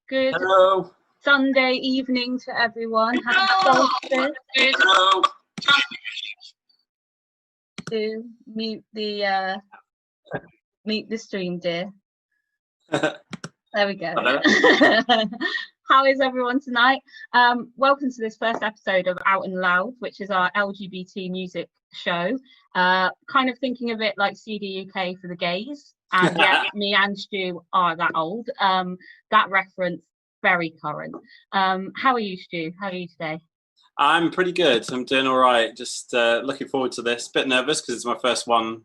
Good Hello. Sunday evening to everyone. Happy solstice. Hello. Do mute the stream, dear. There we go. How is everyone tonight? Welcome to this first episode of Out and Loud, which is our LGBT music show. Kind of thinking of it like CD UK for the gays. And yeah, me and Stu are that old. That reference, very current. How are you, Stu? How are you today? I'm pretty good. I'm doing all right. Just looking forward to this. Bit nervous because it's my first one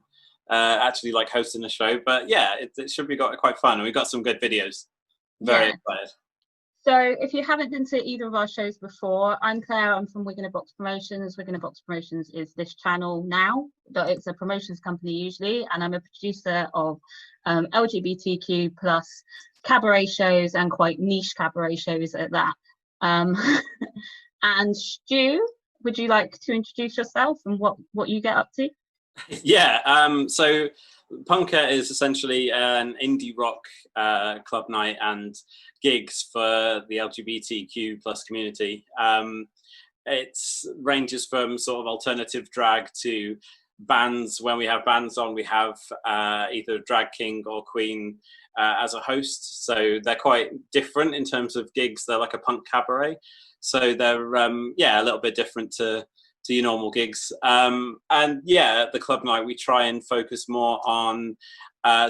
actually like hosting a show. But yeah, it should be quite fun. And we've got some good videos. Very excited. So if you haven't been to either of our shows before, I'm Claire. I'm from Wigan & Box Promotions. Wigan & Box Promotions is this channel now. It's a promotions company usually, and I'm a producer of LGBTQ plus cabaret shows and quite niche cabaret shows at that. And Stu, would you like to introduce yourself and what you get up to? Yeah, so Punker is essentially an indie rock club night and gigs for the LGBTQ plus community. It ranges from sort of alternative drag to bands. When we have bands on, we have either drag king or queen as a host. So they're quite different in terms of gigs. They're like a punk cabaret. So they're, a little bit different to your normal gigs. And yeah, at the club night, we try and focus more on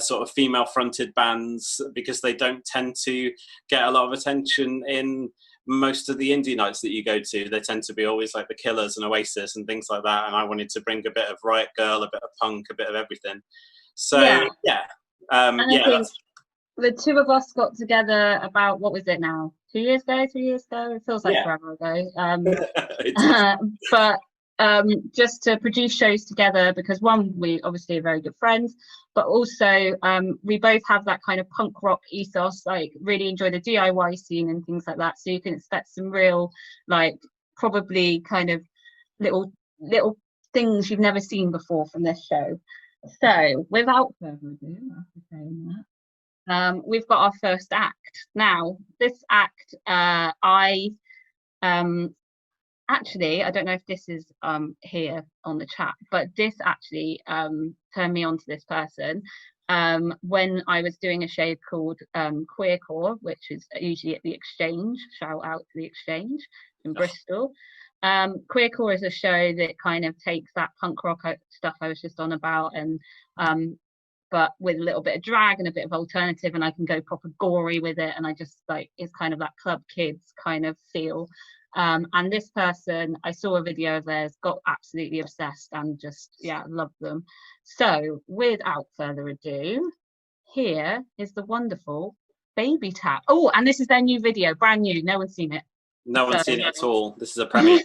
sort of female-fronted bands because they don't tend to get a lot of attention in most of the indie nights that you go to. They tend to be always like the Killers and Oasis and things like that. And I wanted to bring a bit of Riot Girl, a bit of punk, a bit of everything. So yeah. The two of us got together about, what was it now? 2 years ago, 3 years ago? It feels like forever ago. But just to produce shows together because one, we obviously are very good friends, but also we both have that kind of punk rock ethos, like really enjoy the DIY scene and things like that. So you can expect some real, like, probably kind of little things you've never seen before from this show. So without further ado, after saying that, we've got our first act. Now, this act, actually, I don't know if this is here on the chat, but this actually turned me on to this person when I was doing a show called Queercore, which is usually at the Exchange. Shout out to the Exchange in Bristol. Queercore is a show that kind of takes that punk rock stuff I was just on about, and but with a little bit of drag and a bit of alternative, and I can go proper gory with it, and I just like, it's kind of that club kids kind of feel. And this person, I saw a video of theirs, got absolutely obsessed and just, loved them. So without further ado, here is the wonderful Baby Tap. Oh, and this is their new video, brand new. No one's seen it. No one's seen it at all. This is a premiere.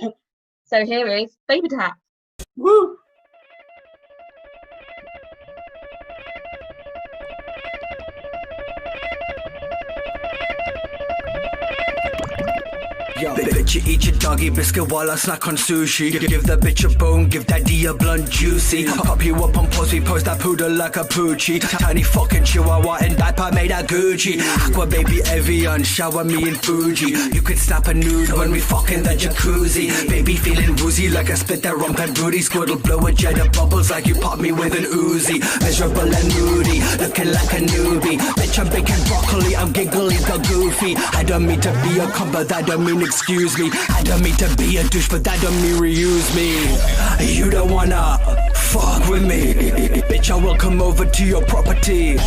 So here is Baby Tap. Woo! Yo, bitch, you eat your doggy biscuit while I snack on sushi. Give the bitch a bone, give daddy a blunt juicy. Pop you up on pause, we post that poodle like a poochie. Tiny fucking chihuahua and diaper made out Gucci. Aqua baby Evian, shower me in Fuji. You could snap a nude when we fucking the jacuzzi. Baby feeling woozy like I spit that rump and booty. Squirtle blow a jet of bubbles like you pop me with an Uzi. Miserable and moody, looking like a newbie. Bitch, I'm baking broccoli, I'm giggly the goofy. I don't mean to be a cunt, but that don't mean excuse me. I don't mean to be a douche, but that don't mean reuse me. You don't wanna fuck with me, bitch, I will come over to your property.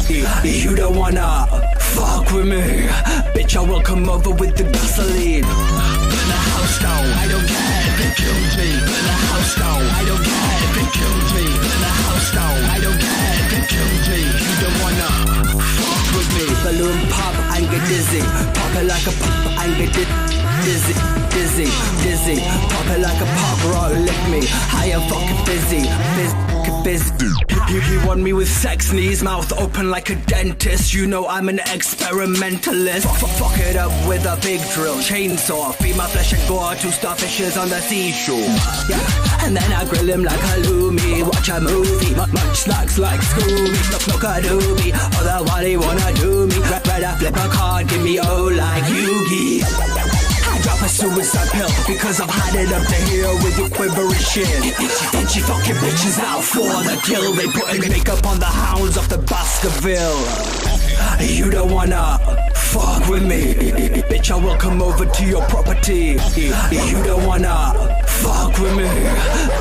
You don't wanna fuck with me, bitch, I will come over with the gasoline. Burn the house down, I don't care if it kills me. Burn the house down, I don't care if it kills me. Burn the house down, I don't care if it kills me. You don't wanna fuck with me. Balloon pop and get dizzy, pop it like a pop and get dizzy, dizzy, dizzy. Pop it like a pop rock, lick me. I am fucking busy. He want me with sex knees, mouth open like a dentist. You know I'm an experimentalist. Fuck it up with a big drill, chainsaw. Feed my flesh and gore to starfishes on the seashore. Yeah, and then I grill him like halloumi. Watch a movie, munch snacks like Scooby. Look a doobie, other what he wanna do me. Rather flip a card, give me O like Yugi. Drop a suicide pill because I've had it up to here with your quivering shit. Itchy fucking bitches out for the kill. They putting makeup on the hounds of the Baskerville. You don't wanna fuck with me, bitch. I will come over to your property. You don't wanna fuck with me,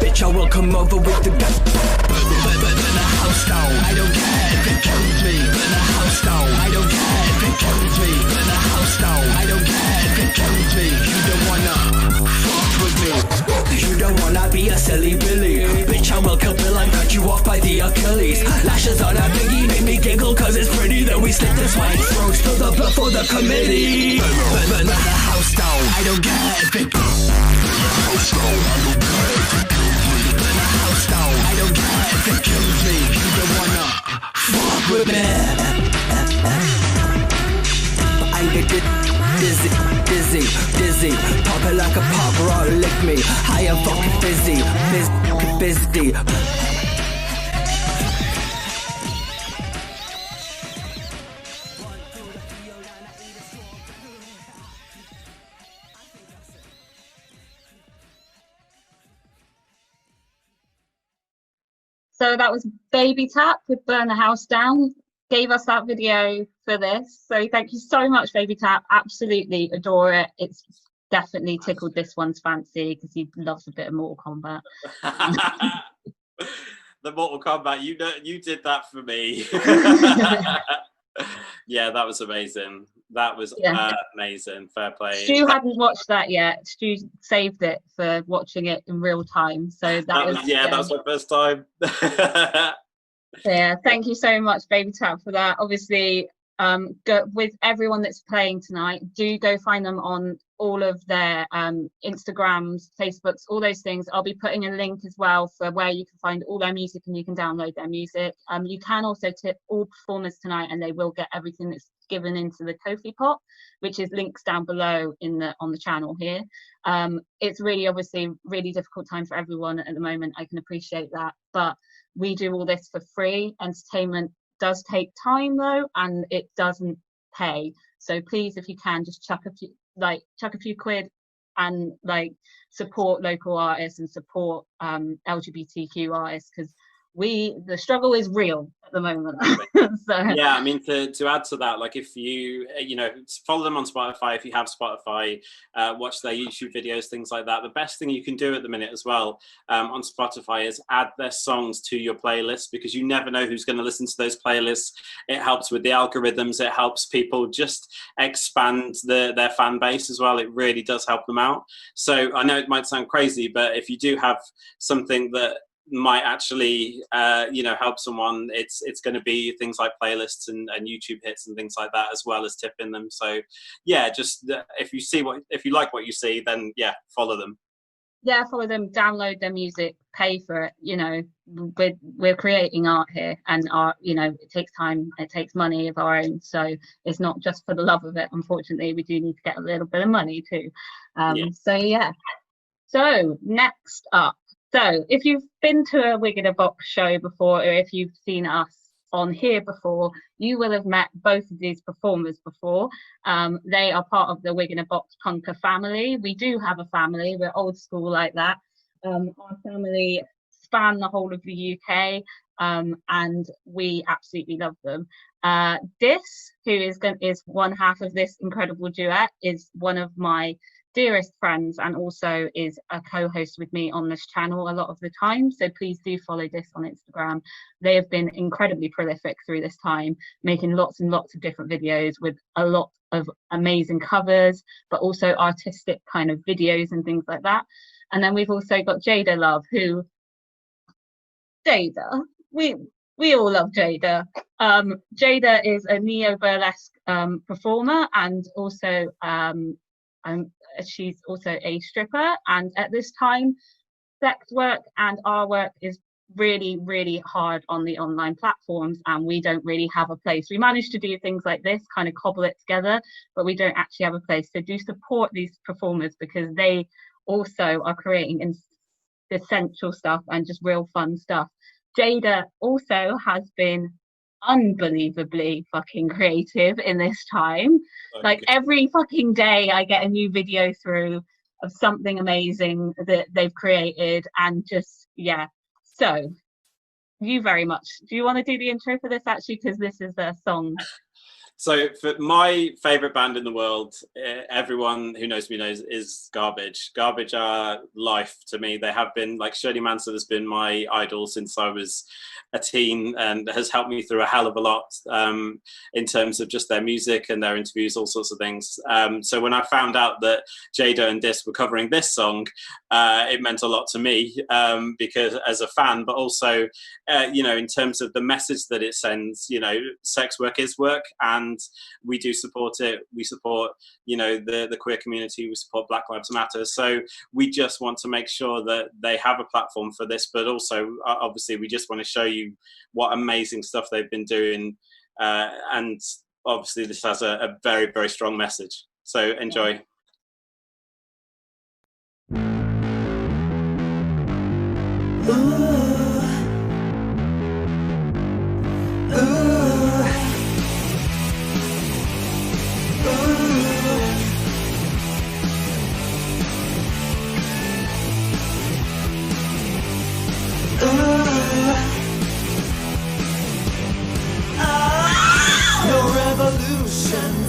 bitch. I will come over with the gun. Burn the house down. I don't care if it kills me. Burn the house down. I don't care if it kills me. Burn the house down. I don't care if it kills me. You don't wanna fuck with me. You don't wanna be a silly Billy, bitch. I will kill Bill and cut you off by the Achilles. Lashes on a biggie make me giggle cause it's pretty. Then we slit this white throat, spill the blood for the committee. Burn the house down. I don't care if it kills me. Burn the house down. I don't care if it kills me. Burn the house down. I don't care if it kills me. You don't wanna fuck with me. I get dizzy, pop it like a pop rock, lick me. I am fucking busy. So that was Baby Tap with Burn the House Down. Gave us that video for this. So thank you so much, Baby Tap. Absolutely adore it. It's definitely tickled this one's fancy because he loves a bit of Mortal Kombat. The Mortal Kombat, you did that for me. Yeah, that was amazing. That was amazing. Fair play. Stu hadn't watched that yet. Stu saved it for watching it in real time. So that was my first time. Yeah, thank you so much, Baby Tap, for that. Obviously, with everyone that's playing tonight, do go find them on all of their Instagrams, Facebooks, all those things. I'll be putting a link as well for where you can find all their music and you can download their music. You can also tip all performers tonight and they will get everything that's given into the Ko-fi pot, which is links down below on the channel here. It's really obviously really difficult time for everyone at the moment. I can appreciate that, but we do all this for free. Entertainment does take time though, and it doesn't pay. So please, if you can, just chuck a few quid and support local artists and support LGBTQ artists, because the struggle is real at the moment. So yeah, I mean, to add to that, if you follow them on Spotify, if you have Spotify, watch their YouTube videos, things like that. The best thing you can do at the minute as well on Spotify is add their songs to your playlist, because you never know who's going to listen to those playlists. It helps with the algorithms. It helps people just expand their fan base as well. It really does help them out. So I know it might sound crazy, but if you do have something that might actually help someone, it's going to be things like playlists and YouTube hits and things like that, as well as tipping them. So yeah, just if you like what you see, then yeah, follow them. Yeah, follow them, download their music, pay for it. We're creating art here, and art, it takes time, it takes money of our own, so it's not just for the love of it. Unfortunately, we do need to get a little bit of money too. So next up, so if you've been to a Wig in a Box show before, or if you've seen us on here before, you will have met both of these performers before. They are part of the Wig in a Box punker family. We do have a family, we're old school like that. Our family span the whole of the UK, and we absolutely love them. DIS, who is one half of this incredible duet, is one of my dearest friends and also is a co-host with me on this channel a lot of the time, so please do follow DIS on Instagram. They have been incredibly prolific through this time, making lots and lots of different videos with a lot of amazing covers, but also artistic kind of videos and things like that. And then we've also got Jada Love, we all love Jada. Jada is a neo-burlesque performer, and also she's also a stripper, and at this time sex work and our work is really, really hard on the online platforms, and we don't really have a place. We managed to do things like this, kind of cobble it together, but we don't actually have a place. So do support these performers, because they also are creating essential stuff and just real fun stuff. Jada also has been unbelievably fucking creative in this time. Like every fucking day I get a new video through of something amazing that they've created, and just, yeah. So you very much, do you want to do the intro for this actually, because this is a song? So for my favourite band in the world, everyone who knows me knows, is Garbage. Garbage are life to me. They have been, like, Shirley Manson has been my idol since I was a teen, and has helped me through a hell of a lot in terms of just their music and their interviews, all sorts of things. So when I found out that Jada and DIS were covering this song, it meant a lot to me, because as a fan, but also, you know, in terms of the message that it sends, you know, sex work is work, and we do support it. We support, you know, the queer community. We support Black Lives Matter. So we just want to make sure that they have a platform for this, but also, obviously, we just want to show you what amazing stuff they've been doing. And obviously, this has a very, very strong message. So enjoy.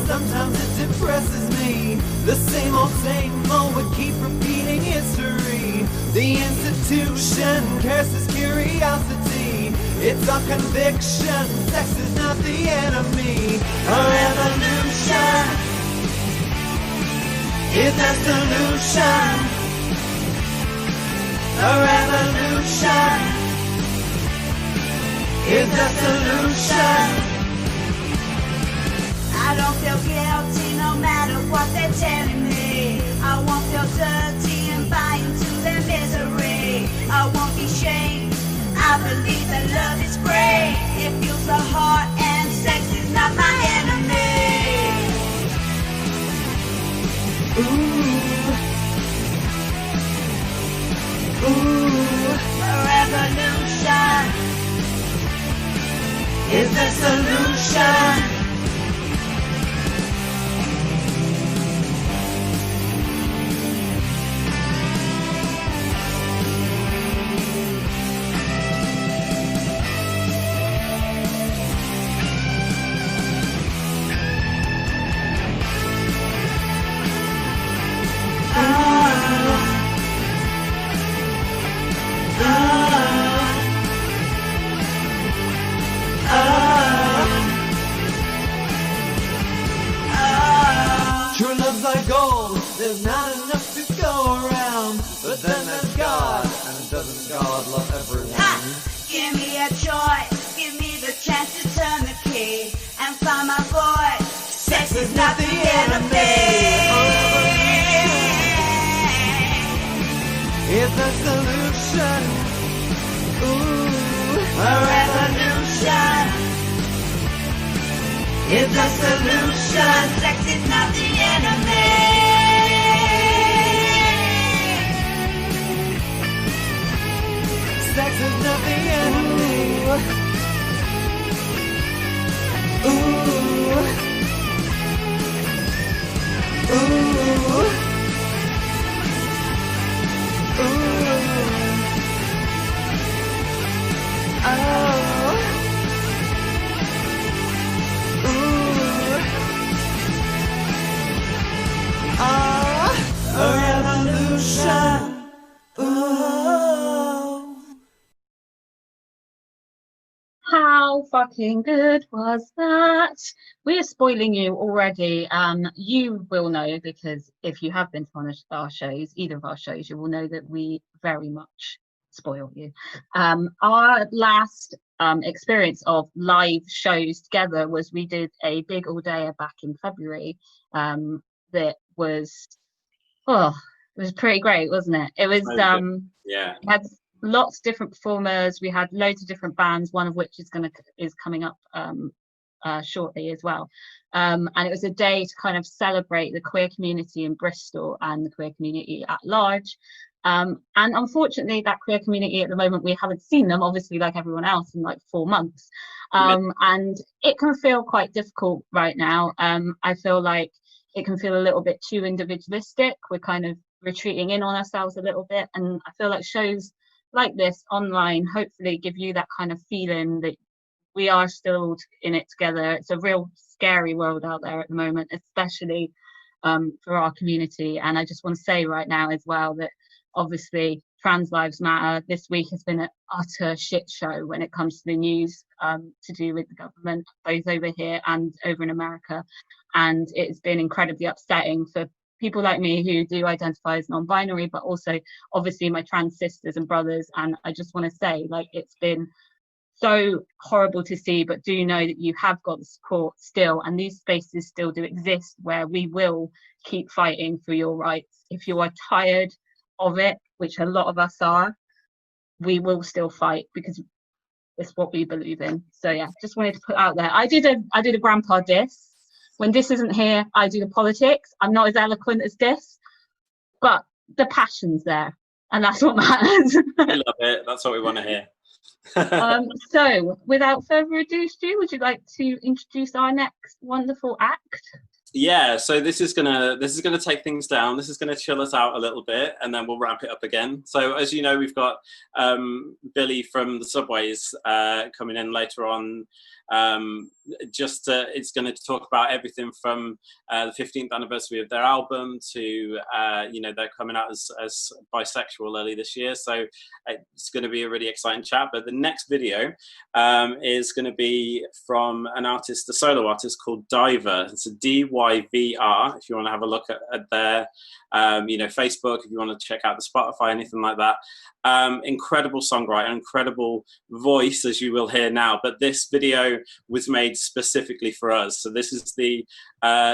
Sometimes it depresses me. The same old would keep repeating history. The institution curses curiosity. It's our conviction. Sex is not the enemy. A revolution is the solution. A revolution is the solution. I don't feel guilty no matter what they're telling me. I won't feel dirty and buy into their misery. I won't be shamed. I believe that love is great. It fuels the heart, and sex is not my enemy. A revolution is the solution. There's not enough to go around, but then there's God, and doesn't God love everyone? Give me a choice, give me the chance to turn the key and find my voice. Sex is not the enemy. It's the solution. A revolution is the solution. Sex is not the enemy. Sex is not the enemy. A revolution. How fucking good was that? We are spoiling you already. You will know, because if you have been to one of our shows, either of our shows, you will know that we very much spoil you. Our last experience of live shows together was, we did a big all-dayer back in February. That was, it was pretty great, wasn't it? It was, yeah. Had lots of different performers. We had loads of different bands, one of which is coming up shortly as well. And it was a day to kind of celebrate the queer community in Bristol and the queer community at large. And unfortunately, that queer community at the moment, we haven't seen them, obviously, like everyone else, in like 4 months. And it can feel quite difficult right now. I feel like it can feel a little bit too individualistic. We're kind of retreating in on ourselves a little bit. And I feel like shows like this online hopefully give you that kind of feeling that we are still in it together. It's a real scary world out there at the moment, especially for our community. And I just want to say right now as well that obviously trans lives matter. This week has been an utter shit show when it comes to the news to do with the government, both over here and over in America. And it's been incredibly upsetting for people like me who do identify as non-binary, but also obviously my trans sisters and brothers. And I just want to say, like, it's been so horrible to see, but do know that you have got the support still, and these spaces still do exist where we will keep fighting for your rights. If you are tired of it, which a lot of us are, we will still fight because it's what we believe in. So yeah, just wanted to put out there. I did a grandpa diss. When this isn't here, I do the politics. I'm not as eloquent as this, but the passion's there, and that's what matters. I love it. That's what we want to hear. So without further ado, Stu, would you like to introduce our next wonderful act? Yeah, so this is gonna take things down. This is gonna chill us out a little bit, and then we'll ramp it up again. So as you know, we've got Billy from the Subways coming in later on. It's going to talk about everything from the 15th anniversary of their album to they're coming out as bisexual early this year, so it's going to be a really exciting chat. But the next video is going to be from an artist, a solo artist called Dyvr. It's a Dyvr if you want to have a look at their Facebook, if you want to check out the Spotify, anything like that. Incredible songwriter, incredible voice, as you will hear now. But this video was made specifically for us. So this is the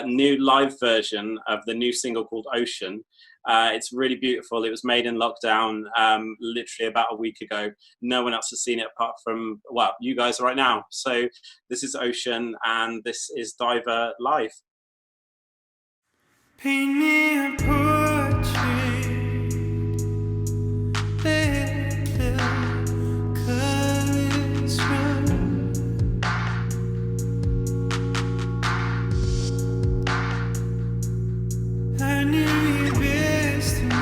new live version of the new single called Ocean. It's really beautiful. It was made in lockdown, literally about a week ago. No one else has seen it apart from, well, you guys right now. So this is Ocean, and this is Dyvr live. Paint me a portrait, let the colors run. I knew you best to me.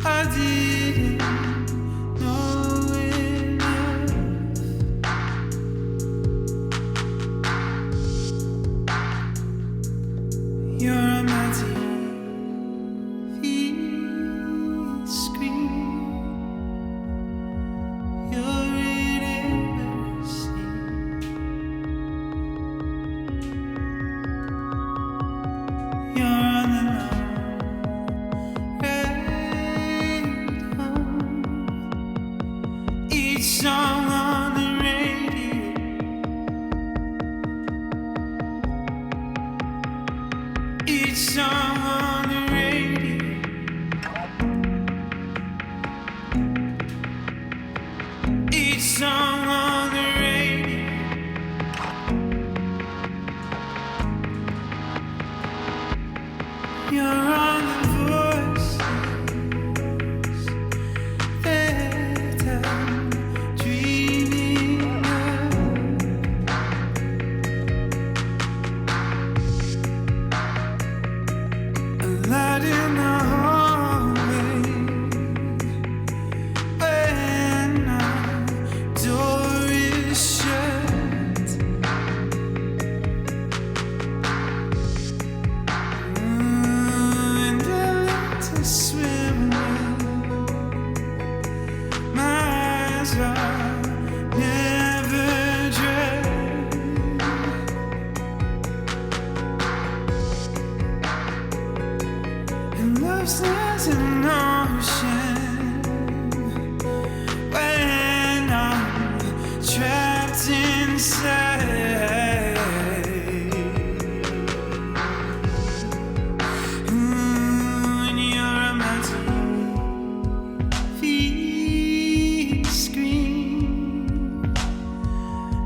I didn't know enough. You're on my team.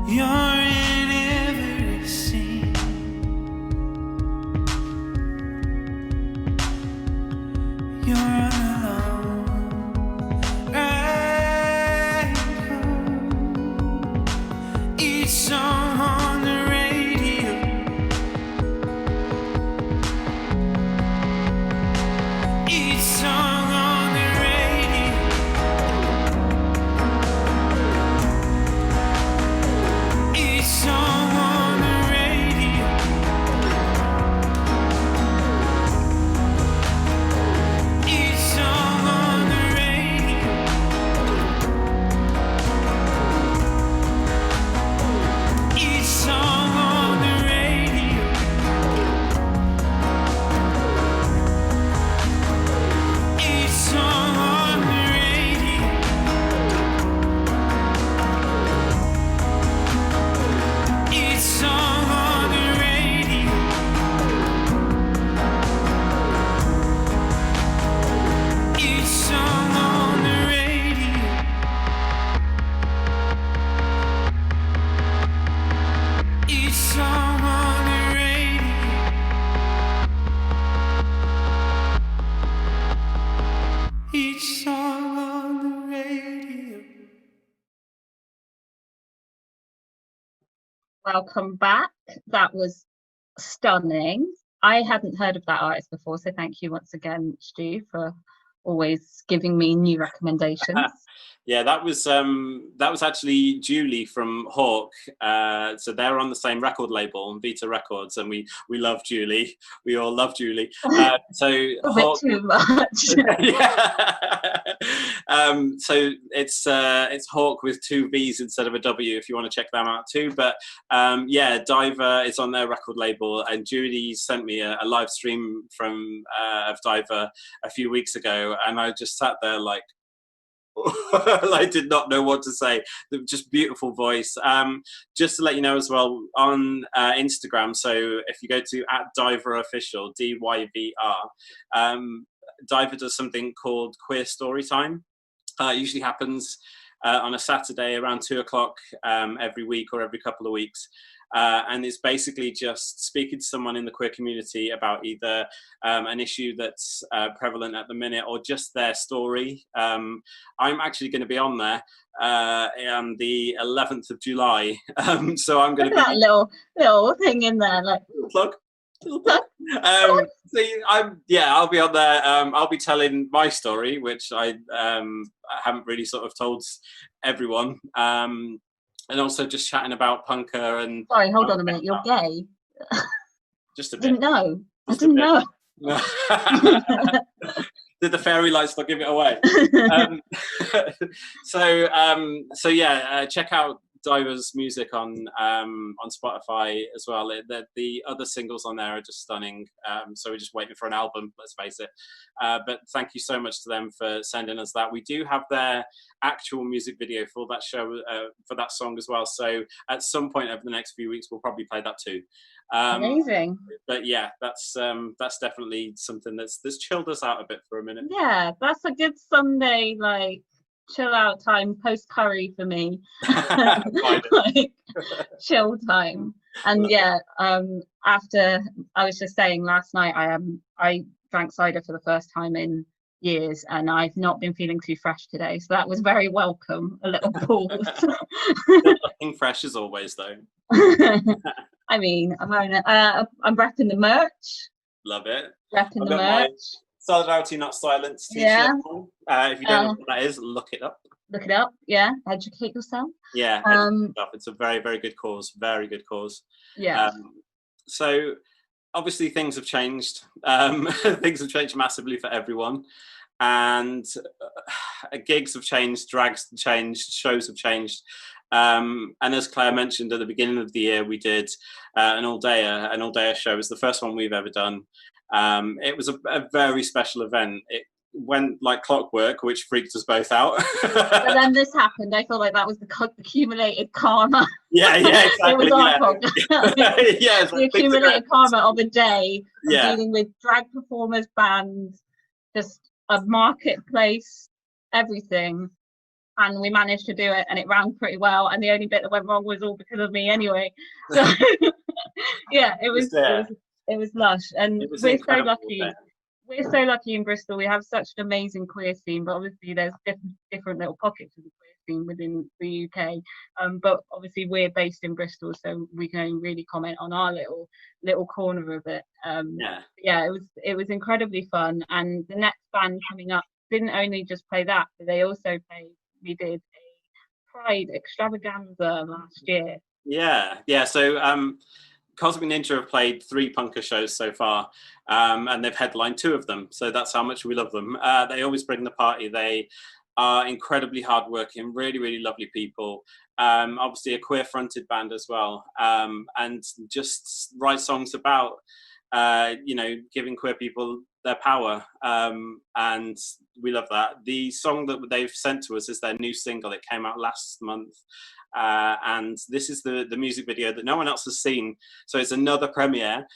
You're in every scene. You're alone, right home. Each song on the radio, each song on the radio, each song on the radio, each song on the radio, each song on the radio, each song on the radio, each song on the radio, each song on the radio, each song on the radio, each song on the radio. Welcome back. That was stunning. I hadn't heard of that artist before, so thank you once again, Stu, for always giving me new recommendations. Yeah, that was actually Julie from Hawk. So they're on the same record label, Vita Records, and we love Julie. We all love Julie. So A Hawk, bit too much. yeah. So it's Hawk with 2 V's instead of a W if you want to check them out too. But yeah, Dyvr is on their record label, and Julie sent me a live stream from of Dyvr a few weeks ago, and I just sat there like I did not know what to say. Just beautiful voice. Just to let you know as well, on Instagram, so if you go to @DyvrOfficial, DYVR, Dyvr does something called Queer Story Time. It usually happens on a Saturday around 2 o'clock every week or every couple of weeks. And it's basically just speaking to someone in the queer community about either an issue that's prevalent at the minute or just their story. I'm actually going to be on there on the 11th of July. So I'm going to be that little thing in there, like plug. So I'll be on there. I'll be telling my story, which I haven't really sort of told everyone. And also just chatting about punker and... Sorry, hold on a minute. You're gay? Just a bit. Didn't know. I Just a didn't bit. know. Did the fairy lights not give it away? So yeah, check out Dyvr's music on Spotify as well. The other singles on there are just stunning. So we're just waiting for an album, let's face it. But thank you so much to them for sending us that. We do have their actual music video for that show, for that song as well. So at some point over the next few weeks, we'll probably play that too. Amazing. But yeah, that's definitely something that's chilled us out a bit for a minute. Yeah, that's a good Sunday, like, chill out time, post curry for me. Like, chill time. And yeah, after, I was just saying last night, I drank cider for the first time in years, and I've not been feeling too fresh today, so that was very welcome. A little pause. Looking fresh as always, though. I mean, I'm repping the merch. Love it. Repping the merch. Solidarity Not Silence t-shirt. Yeah. If you don't know what that is, look it up. Look it up. Yeah, educate yourself. Yeah, it's a very, very good cause. Very good cause. Yeah. So obviously things have changed. Things have changed massively for everyone, and gigs have changed, drags have changed, shows have changed. And as Claire mentioned at the beginning of the year, we did an all-dayer show. It was the first one we've ever done. It was a very special event. It went like clockwork, which freaked us both out. But then this happened. I feel like that was the accumulated karma. Yeah, exactly. It was our problem. Yeah, the accumulated karma of a day of Yeah. dealing with drag performers, bands, just a marketplace, everything. and we managed to do it, and it ran pretty well. And the only bit that went wrong was all because of me anyway. So yeah, it was lush, and we're so lucky. We're so lucky in Bristol. We have such an amazing queer scene, but obviously there's different little pockets of the queer scene within the UK. But obviously we're based in Bristol, so we can only really comment on our little corner of it. It was incredibly fun. And the next band coming up didn't only just play that, but they also we did a Pride extravaganza last year. Yeah. So Cosmic Ninja have played 3 punker shows so far, and they've headlined 2 of them. So that's how much we love them. They always bring the party. They are incredibly hardworking, really, really lovely people. Obviously a queer-fronted band as well, and just write songs about, giving queer people their power, and we love that. The song that they've sent to us is their new single. It came out last month. And this is the music video that no one else has seen, so it's another premiere.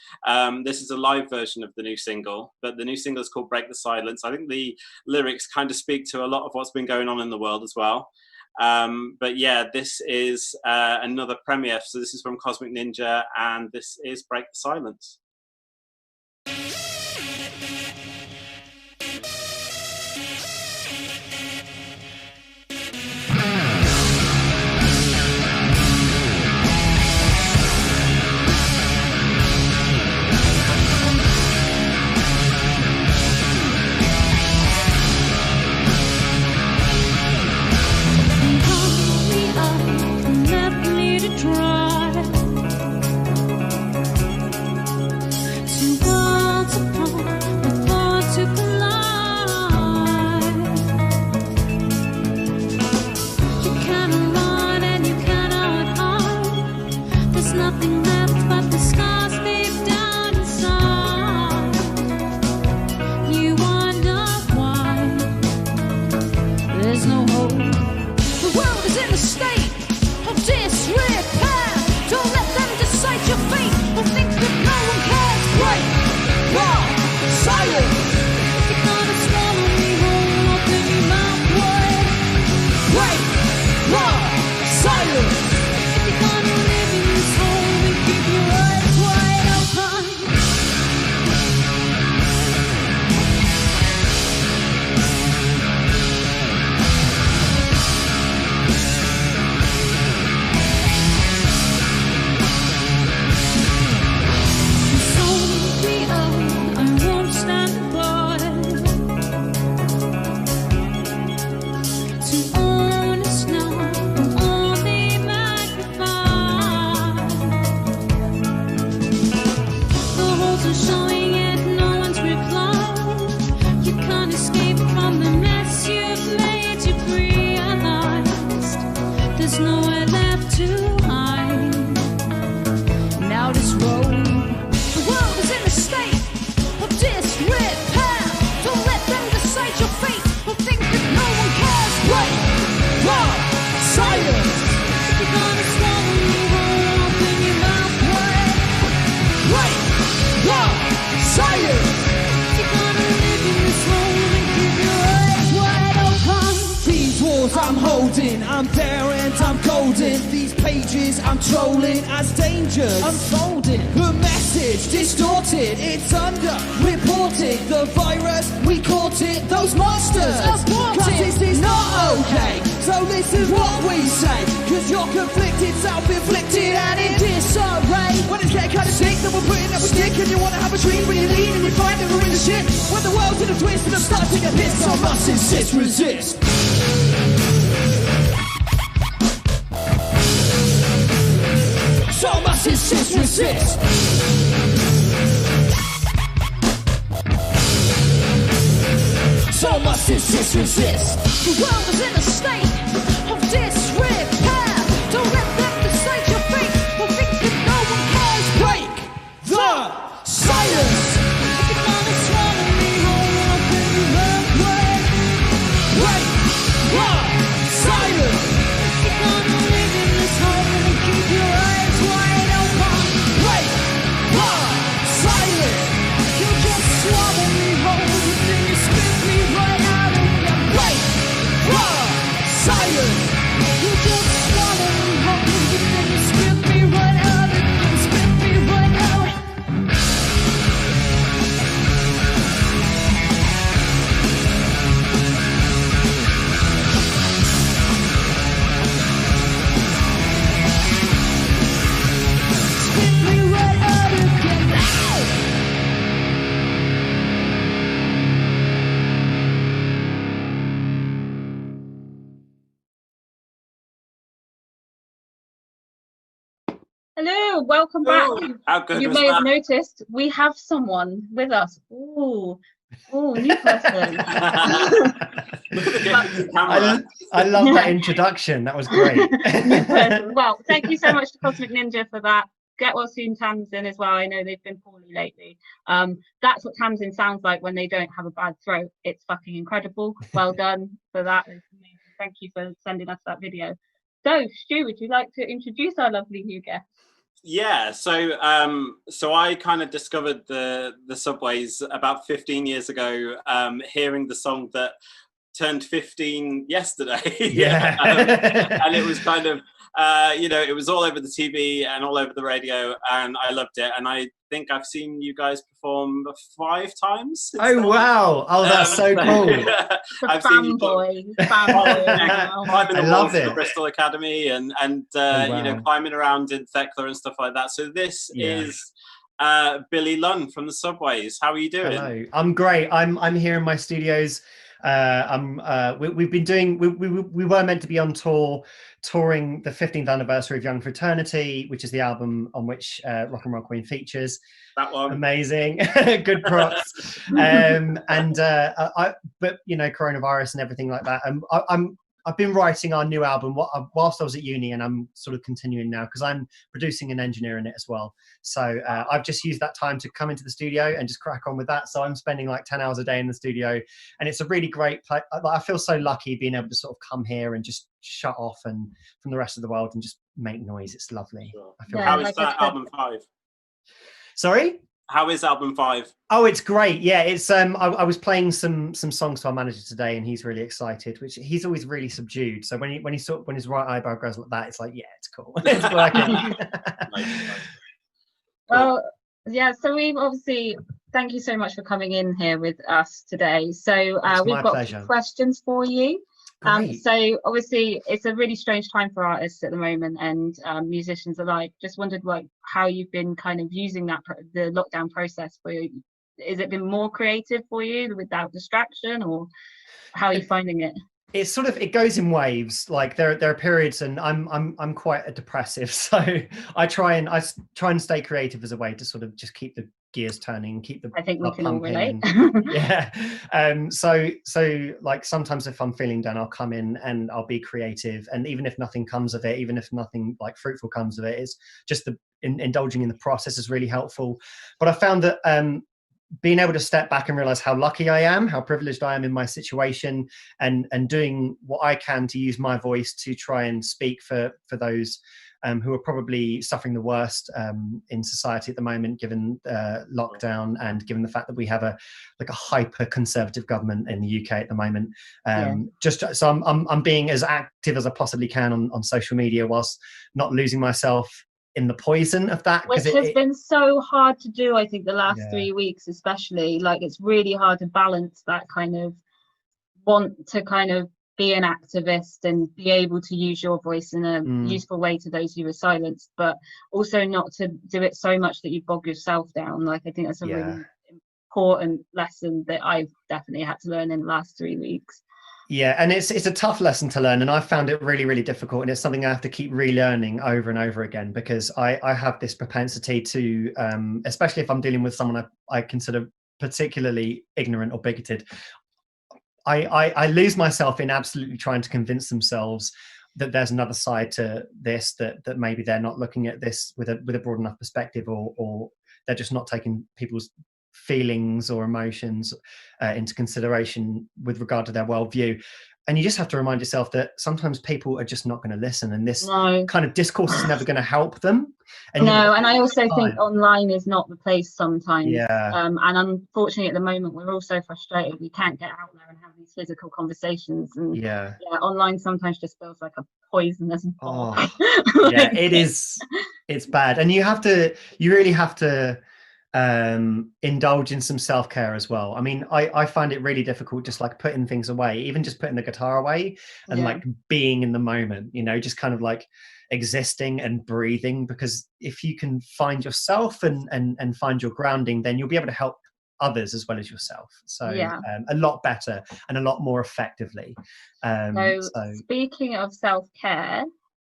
This is a live version of the new single, but the new single is called Break the Silence. I think the lyrics kind of speak to a lot of what's been going on in the world as well. But yeah, this is another premiere, so this is from Cosmic Ninja, and this is Break the Silence. I'm holding, I'm there and I'm golden. These pages I'm trolling as dangers unfolding. The message distorted, it's under-reported. The virus, we caught it, those monsters aborted. Cause this is not okay, so listen what we say. Cause you're conflicted, self-inflicted and in disarray. When it's getting kind of sick, then we're putting up a stick. And you wanna have a dream, but you lean and you find that we're in the shit. When the world's in a twist and I'm starting to get pissed, so I must insist, resist. So I must insist, resist. So I must insist, resist. The world is in a state of disrepair. Don't let them decide your fate or think that no one cares. Break the silence. If you're gonna swallow me whole, I'll bring you that way. Break the silence. If you're gonna live in this hole and keep your eyes wide open. Break the silence. You just swallow me whole and then you spit me right out of your. Break the silence. Hello, welcome back. Ooh, how good You was may have that? noticed we have someone with us. Ooh, new person. Look at the difference in camera. I love that introduction. That was great. New person. Well, thank you so much to Cosmic Ninja for that. Get well soon, Tamsin, as well. I know they've been poorly lately. That's what Tamsin sounds like when they don't have a bad throat. It's fucking incredible. Well done for that. It's amazing. Thank you for sending us that video. So, Stu, would you like to introduce our lovely new guest? Yeah, so I kind of discovered the Subways about 15 years ago, hearing the song that turned 15 yesterday. Yeah. And it was kind of it was all over the TV and all over the radio, and I loved it. And I think I've seen you guys perform 5 times. Oh wow! Oh, that's so cool. I've seen you Fanboy. climbing the I love walls of the it. Bristol Academy and wow. climbing around in Thekla and stuff like that. So this is Billy Lunn from the Subways. How are you doing? Hello, I'm great. I'm here in my studios. We've been doing. We were meant to be on tour, touring the 15th anniversary of Young Fraternity, which is the album on which Rock and Roll Queen features. That one. Amazing. Good props. But coronavirus and everything like that. I've been writing our new album whilst I was at uni, and I'm sort of continuing now because I'm producing and engineering it as well. So I've just used that time to come into the studio and just crack on with that. So I'm spending like 10 hours a day in the studio, and it's a really great place. I feel so lucky being able to sort of come here and just shut off and from the rest of the world and just make noise. It's lovely. Sure. I feel How is that album 5? Sorry? How is album 5? Oh, it's great. Yeah, it's I was playing some songs to our manager today, and he's really excited. Which he's always really subdued. So when his right eyebrow goes like that, it's like, yeah, it's cool. It's working. Nice. Well, yeah. So we've obviously thank you so much for coming in here with us today. So we've got pleasure. questions for you. Great. So obviously it's a really strange time for artists at the moment and musicians alike. Just wondered how you've been kind of using the lockdown process for you. Is it been more creative for you without distraction, or how are you finding it? It's sort of, it goes in waves. Like there are periods, and I'm quite a depressive, so I try and stay creative as a way to sort of just keep the gears turning, keep the I think we can all relate. Yeah. So like sometimes if I'm feeling down, I'll come in and I'll be creative, and even if nothing comes of it, even if nothing like fruitful comes of it, it's just indulging in the process is really helpful. But I found that being able to step back and realize how lucky I am, how privileged I am in my situation, and doing what I can to use my voice to try and speak for those who are probably suffering the worst in society at the moment, given lockdown and given the fact that we have a hyper conservative government in the UK at the moment. Just so I'm being as active as I possibly can on social media whilst not losing myself in the poison of that, which has been so hard to do. I think the last 3 weeks especially, like it's really hard to balance that kind of want to kind of be an activist and be able to use your voice in a useful way to those who are silenced, but also not to do it so much that you bog yourself down. Like I think that's a really important lesson that I've definitely had to learn in the last 3 weeks. Yeah, and it's a tough lesson to learn, and I found it really, really difficult, and it's something I have to keep relearning over and over again, because I have this propensity to, especially if I'm dealing with someone I consider particularly ignorant or bigoted, I lose myself in absolutely trying to convince themselves that there's another side to this, that maybe they're not looking at this with a broad enough perspective, or they're just not taking people's feelings or emotions into consideration with regard to their worldview. And you just have to remind yourself that sometimes people are just not going to listen, and this kind of discourse is never going to help them. And and I also think online is not the place sometimes. Yeah. And unfortunately at the moment we're all so frustrated we can't get out there and have these physical conversations, and online sometimes just feels like a poisonous bog. It's bad, and you really have to indulge in some self-care as well. I mean, I find it really difficult just like putting things away, even just putting the guitar away and like being in the moment, just kind of like existing and breathing, because if you can find yourself and find your grounding, then you'll be able to help others as well as yourself. So a lot better and a lot more effectively. So speaking of self-care,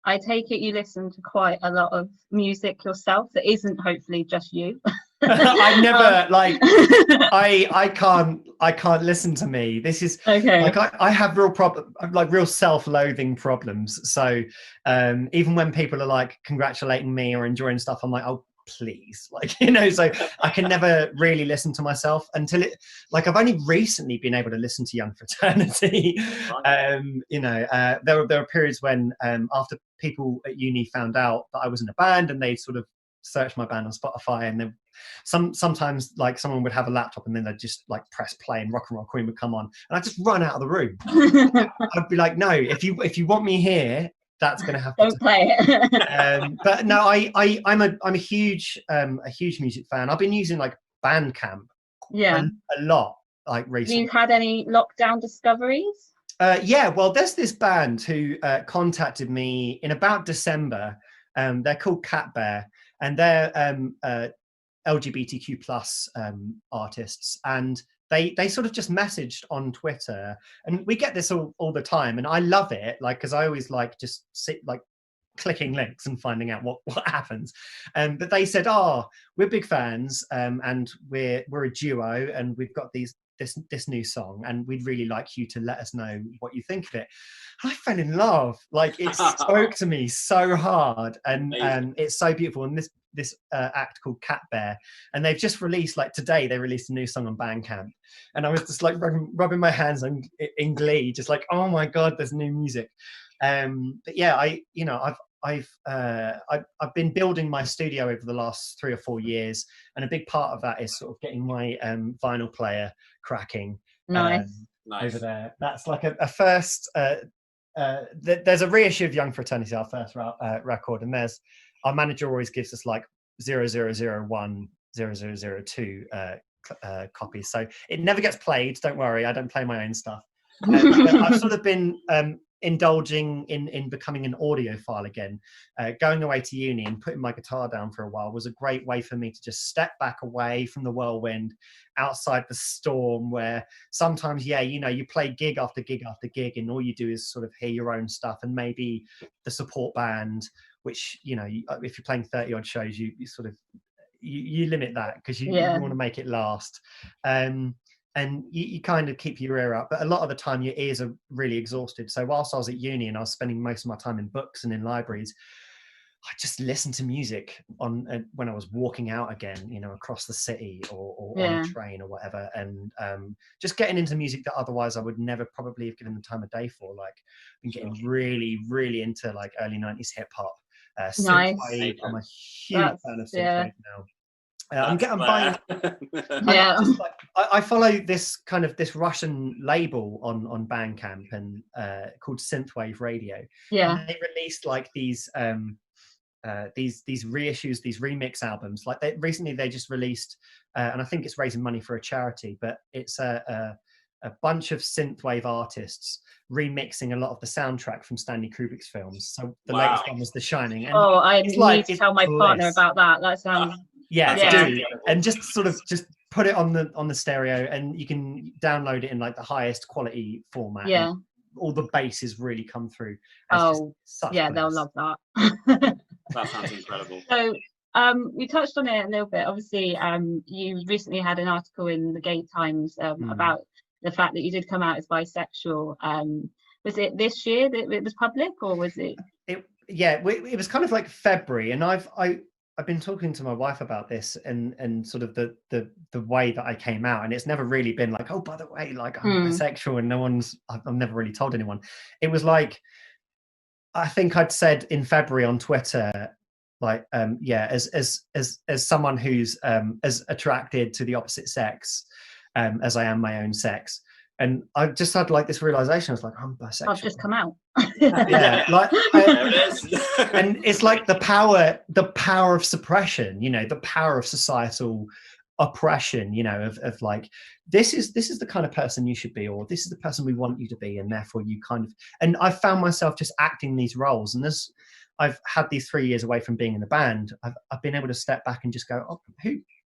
I take it you listen to quite a lot of music yourself that isn't hopefully just you. I never I can't listen to me. This is Okay. like I have real self-loathing problems. So even when people are like congratulating me or enjoying stuff, I'm like, oh please, like, you know, so I can never really listen to myself until it, like, I've only recently been able to listen to Young Fraternity. You know, there were periods when after people at uni found out that I was in a band and they sort of searched my band on Spotify, and then sometimes like someone would have a laptop and then they'd just like press play and Rock and Roll Queen would come on and I'd just run out of the room. I'd be like, no, if you want me here, that's going to have to don't play it. but no, I'm a huge music fan. I've been using like Bandcamp a lot like recently. Have you had any lockdown discoveries? Yeah, well, there's this band who contacted me in about December. They're called Cat Bear, and they're LGBTQ plus artists, and they sort of just messaged on Twitter, and we get this all the time, and I love it, like, because I always like just sit like clicking links and finding out what happens. But they said, oh, we're big fans, and we're a duo, and we've got this new song, and we'd really like you to let us know what you think of it. I fell in love. Like, it spoke to me so hard, and it's so beautiful. And this act called Cat Bear, and they've just released, like today, they released a new song on Bandcamp, and I was just like rubbing my hands in glee, just like, oh my god, there's new music. But yeah, I've been building my studio over the last 3 or 4 years, and a big part of that is sort of getting my vinyl player cracking. Nice. Over there. That's like a first. There's a reissue of Young Fraternity, our first record, and there's our manager always gives us like 0001, 0002 copies, so it never gets played. Don't worry, I don't play my own stuff. I've sort of been indulging in becoming an audiophile again. Going away to uni and putting my guitar down for a while was a great way for me to just step back away from the whirlwind, outside the storm, where sometimes, you play gig after gig after gig, and all you do is sort of hear your own stuff and maybe the support band, which, if you're playing 30 odd shows, you sort of you limit that because you want to make it last. And you kind of keep your ear up, but a lot of the time your ears are really exhausted. So whilst I was at uni and I was spending most of my time in books and in libraries, I just listened to music when I was walking out again, across the city or on a train or whatever, and just getting into music that otherwise I would never probably have given the time of day for. Like, I've been getting really, really into like early 90s hip hop. Synthwave. I'm a huge fan of synthwave now. I'm buying. I follow this Russian label on Bandcamp and called Synthwave Radio. Yeah, and they released like these reissues, these remix albums. Like recently, they just released, and I think it's raising money for a charity. But it's a bunch of synthwave artists remixing a lot of the soundtrack from Stanley Kubrick's films. So the latest one was The Shining. And I need to tell my partner about that. That sounds. Do. And just put it on the stereo, and you can download it in like the highest quality format. Yeah, all the basses really come through. They'll love that. That sounds incredible. So we touched on it a little bit. Obviously, you recently had an article in the Gay Times about the fact that you did come out as bisexual. Was it this year that it was public, or was it? It was kind of like February, and I've been talking to my wife about this and sort of the way that I came out, and it's never really been like, oh, by the way, like I'm bisexual, and I've never really told anyone. It was like, I think I'd said in February on Twitter, like, as someone who's as attracted to the opposite sex as I am my own sex. And I just had like this realization. I was like, I'm bisexual. I've just come out. There it is. And it's like the power of suppression, the power of societal oppression, of like, this is the kind of person you should be, or this is the person we want you to be, and therefore you kind of. And I found myself just acting these roles, and I've had these 3 years away from being in the band. I've been able to step back and just go, oh,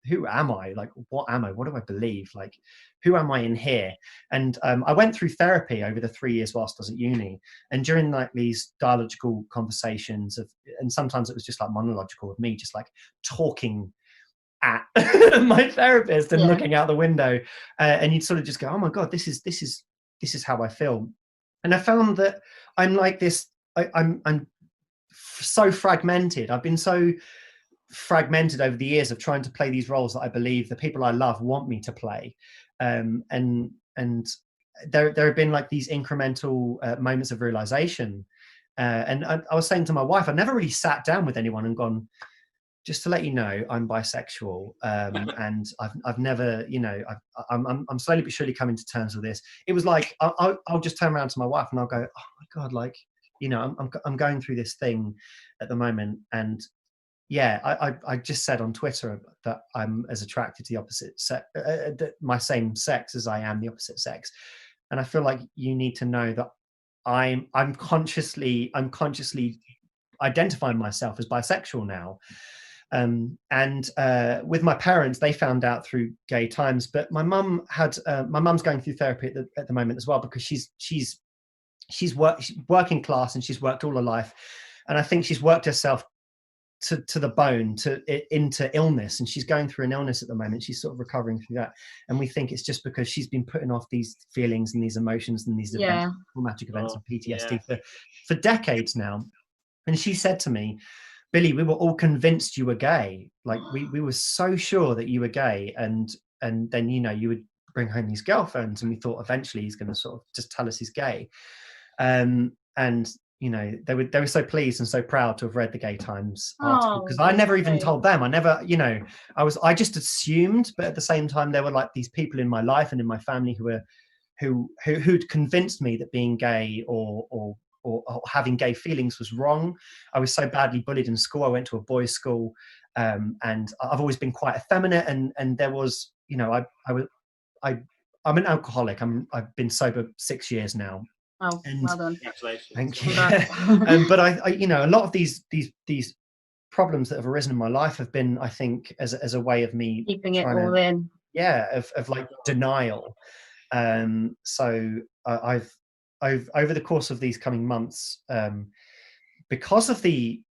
who am I? Like, what am I? What do I believe? Like, who am I in here? And I went through therapy over the 3 years whilst I was at uni. And during like these dialogical conversations and sometimes it was just like monological of me, just like talking at my therapist and looking out the window. And you'd sort of just go, oh my God, this is how I feel. And I found that I'm like this, I'm so fragmented. I've been so fragmented over the years of trying to play these roles that I believe the people I love want me to play. And there have been like these incremental moments of realization. And I was saying to my wife, I never really sat down with anyone and gone, just to let you know, I'm bisexual, and I've never, you know, I'm slowly but surely coming to terms with this. It was like I'll just turn around to my wife and I'll go, oh my God, like, you know, I'm going through this thing at the moment, and yeah, I just said on Twitter that I'm as attracted to the opposite sex, my same sex, as I am the opposite sex, and I feel like you need to know that I'm consciously identifying myself as bisexual now. And with my parents, they found out through Gay Times, but my mum's going through therapy at the moment as well, because she's working class and she's worked all her life, and I think she's worked herself to the bone into illness, and she's going through an illness at the moment. She's sort of recovering through that, and we think it's just because she's been putting off these feelings and these emotions and these events, traumatic events of PTSD for decades now. And she said to me, Billy, we were all convinced you were gay. Like we were so sure that you were gay, and then, you know, you would bring home these girlfriends, and we thought eventually he's going to sort of just tell us he's gay. And you know, they were so pleased and so proud to have read the Gay Times article, because I never even told them. I never, you know, I just assumed, but at the same time there were like these people in my life and in my family who'd convinced me that being gay or having gay feelings was wrong. I was so badly bullied in school. I went to a boys' school, and I've always been quite effeminate. And there was, you know, I'm an alcoholic. I've been sober 6 years now. Oh, well done. Congratulations. Thank you. But I, you know, a lot of these problems that have arisen in my life have been, I think, as a way of me keeping it all in. Yeah, of like denial. So I've over the course of these coming months, because of the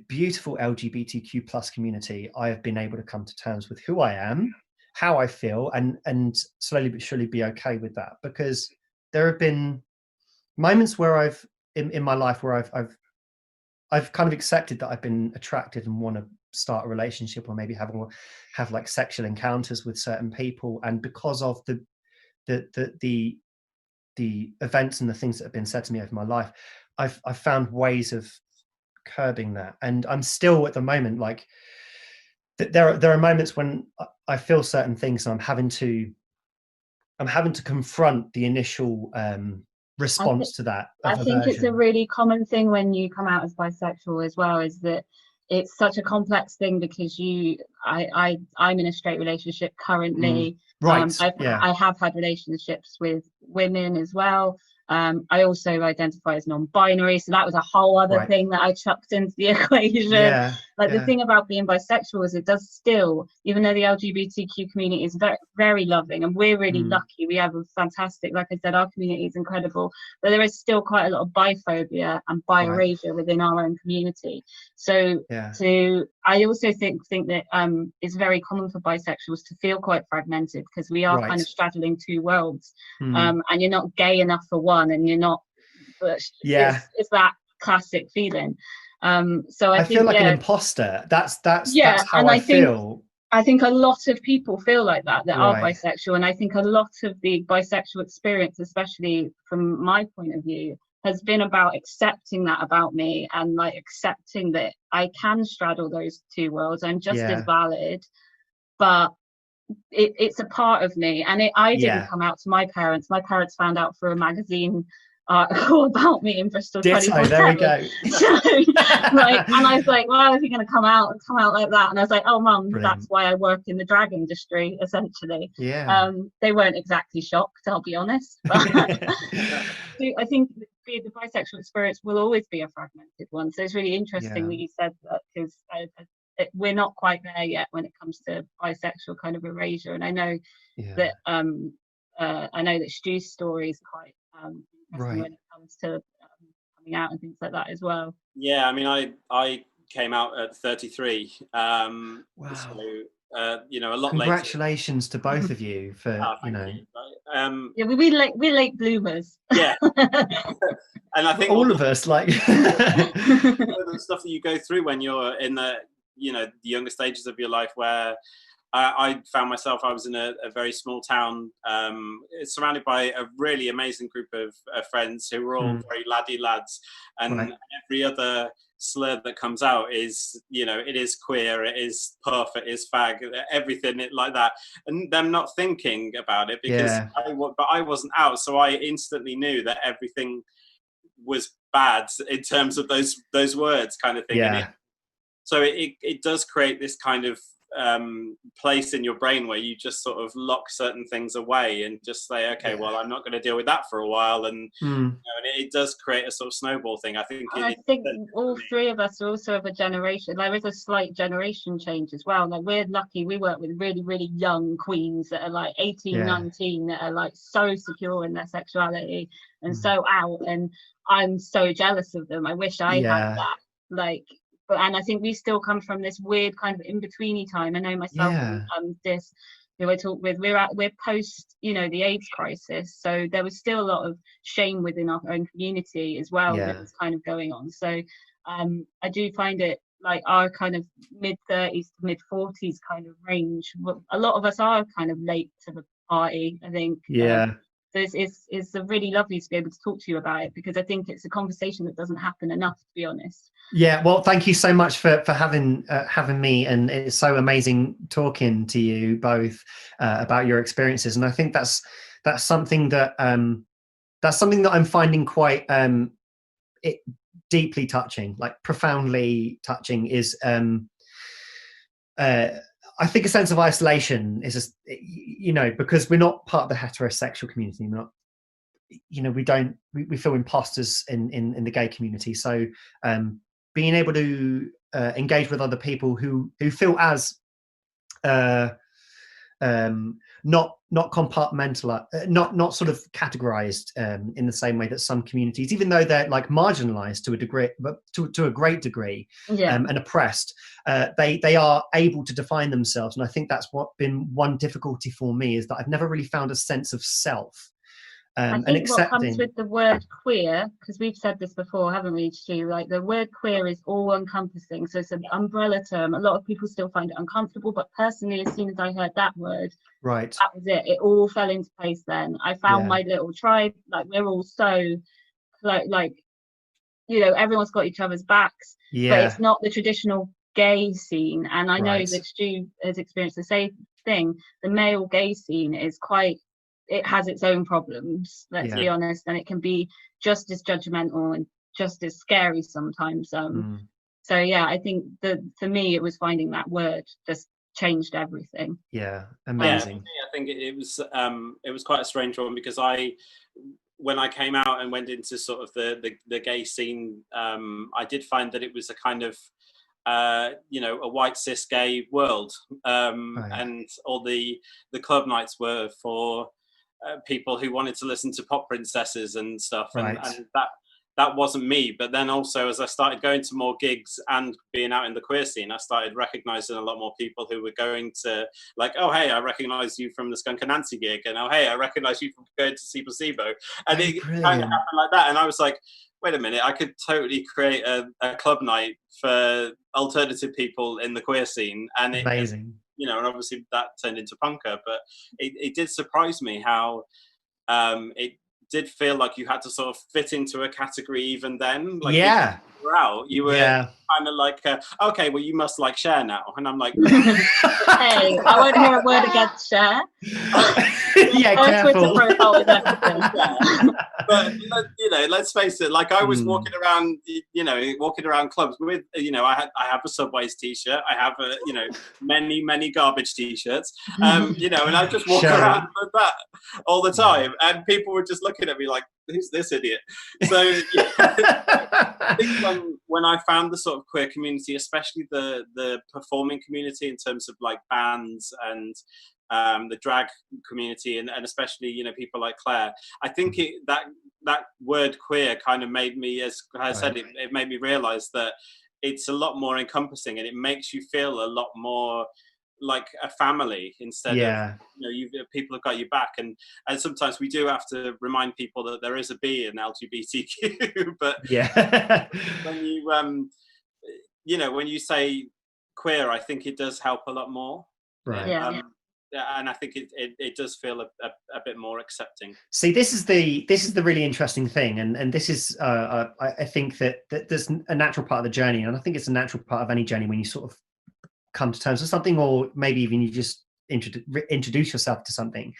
beautiful LGBTQ plus community, I have been able to come to terms with who I am, how I feel, and slowly but surely be okay with that. Because there have been moments where I've in my life where I've kind of accepted that I've been attracted and want to start a relationship, or maybe have like sexual encounters with certain people, and because of the events and the things that have been said to me over my life, I've found ways of curbing that. And I'm still at the moment like there are moments when I feel certain things, and I'm having to confront the initial response to that. I think it's a really common thing when you come out as bisexual as well, is that it's such a complex thing, because I'm in a straight relationship currently. Right. I have had relationships with women as well. I also identify as non-binary, so that was a whole other thing that I chucked into the equation. The thing about being bisexual is it does still, even though the LGBTQ community is very, very loving, and we're really lucky, we have a fantastic, like I said, our community is incredible, but there is still quite a lot of biphobia and bi-erasure within our own community. So I also think that it's very common for bisexuals to feel quite fragmented, because we are kind of straddling two worlds, and you're not gay enough for one, and you're not, it's that classic feeling. So I think, feel like an imposter. That's how I feel. I think a lot of people feel like that are bisexual, and I think a lot of the bisexual experience, especially from my point of view, has been about accepting that about me, and like accepting that I can straddle those two worlds. I'm just as valid, but it's a part of me. And I didn't come out to my parents. My parents found out through a magazine article about me in Bristol. There we go. So, like, and I was like, well, if you're going to come out like that, and I was like, oh mum, that's why I work in the drag industry, essentially. They weren't exactly shocked, I'll be honest, but I think the bisexual experience will always be a fragmented one. So it's really interesting that you said that, because we're not quite there yet when it comes to bisexual kind of erasure. And I know that I know that Stu's story is quite interesting when it comes to coming out and things like that as well. Yeah, I mean, I came out at 33. Wow. So, you know, a lot Congratulations to both of you for, you know. Yeah, we're late bloomers. Yeah. And I think all of us, like the stuff that you go through when you're in the, you know, the younger stages of your life, where I found myself, I was in a very small town, surrounded by a really amazing group of friends who were all very laddie lads, and every other slur that comes out is, you know, it is queer, it is puff, it is fag, everything like that, and them not thinking about it because I wasn't out, so I instantly knew that everything was bad in terms of those words, kind of thing. Yeah. So it does create this kind of place in your brain where you just sort of lock certain things away and just say, okay, well, I'm not going to deal with that for a while, and you know, and it does create a sort of snowball thing. I think all three of us are also of a generation. There is a slight generation change as well. Like, we're lucky, we work with really, really young queens that are like 18, 19, that are like so secure in their sexuality and so out, and I'm so jealous of them. I wish I had that. Like, and I think we still come from this weird kind of in-betweeny time. I know myself and DIS, who I talk with, we're post, you know, the AIDS crisis, so there was still a lot of shame within our own community as well that was kind of going on. So I do find it like our kind of mid-30s to mid-40s kind of range. A lot of us are kind of late to the party, I think. So it's really lovely to be able to talk to you about it, because I think it's a conversation that doesn't happen enough, to be honest. Yeah, well, thank you so much for having me, and it's so amazing talking to you both about your experiences. And I think that's something that I'm finding quite deeply touching, like profoundly touching. Is I think a sense of isolation is just, you know, because we're not part of the heterosexual community. We're not, you know, we feel imposters in the gay community. So being able to engage with other people who feel as not compartmentalized, not sort of categorized in the same way that some communities, even though they're like marginalized to a degree, but to a great degree, and oppressed, they are able to define themselves. And I think that's been one difficulty for me, is that I've never really found a sense of self. I think what comes with the word queer, because we've said this before, haven't we, Stu? Like, the word queer is all encompassing, so it's an umbrella term. A lot of people still find it uncomfortable, but personally, as soon as I heard that word, that was it. It all fell into place then. I found my little tribe. Like, we're all so like you know, everyone's got each other's backs, but it's not the traditional gay scene. And I know that Stu has experienced the same thing. The male gay scene is quite, it has its own problems, let's be honest, and it can be just as judgmental and just as scary sometimes. So yeah, I think that for me, it was finding that word just changed everything. Amazing. I think it was quite a strange one, because when I came out and went into sort of the gay scene, I did find that it was a kind of you know, a white cis gay world, and all the club nights were for people who wanted to listen to pop princesses and stuff, and that wasn't me. But then also, as I started going to more gigs and being out in the queer scene, I started recognizing a lot more people who were going to, like, oh hey, I recognize you from the Skunk and Nancy gig, and oh hey, I recognize you from going to See Placebo, and it kind of happened like that. And I was like, wait a minute, I could totally create a club night for alternative people in the queer scene. And amazing. You know, and obviously that turned into punker, but it did surprise me how it did feel like you had to sort of fit into a category even then. Like, you were kind of like, okay, well, you must like Cher now. And I'm like, hey, I won't hear a word against Cher. Careful. Twitter profile is everything. But let's face it. Like I was walking around clubs with, I have a Subways t-shirt. I have many garbage t-shirts. And I just walk around with that all the time, and people were just looking at me like, "Who's this idiot?" So I think when I found the sort of queer community, especially the performing community in terms of like bands and the drag community, and especially people like Claire, I think that word queer kind of made me, as I said, it made me realize that it's a lot more encompassing, and it makes you feel a lot more like a family instead of people have got your back. And sometimes we do have to remind people that there is a B in LGBTQ, but when you say queer, I think it does help a lot more. Right. And I think it does feel a bit more accepting. See, this is the really interesting thing, and this is I think that there's a natural part of the journey, and I think it's a natural part of any journey when you sort of come to terms with something, or maybe even you just introduce yourself to something.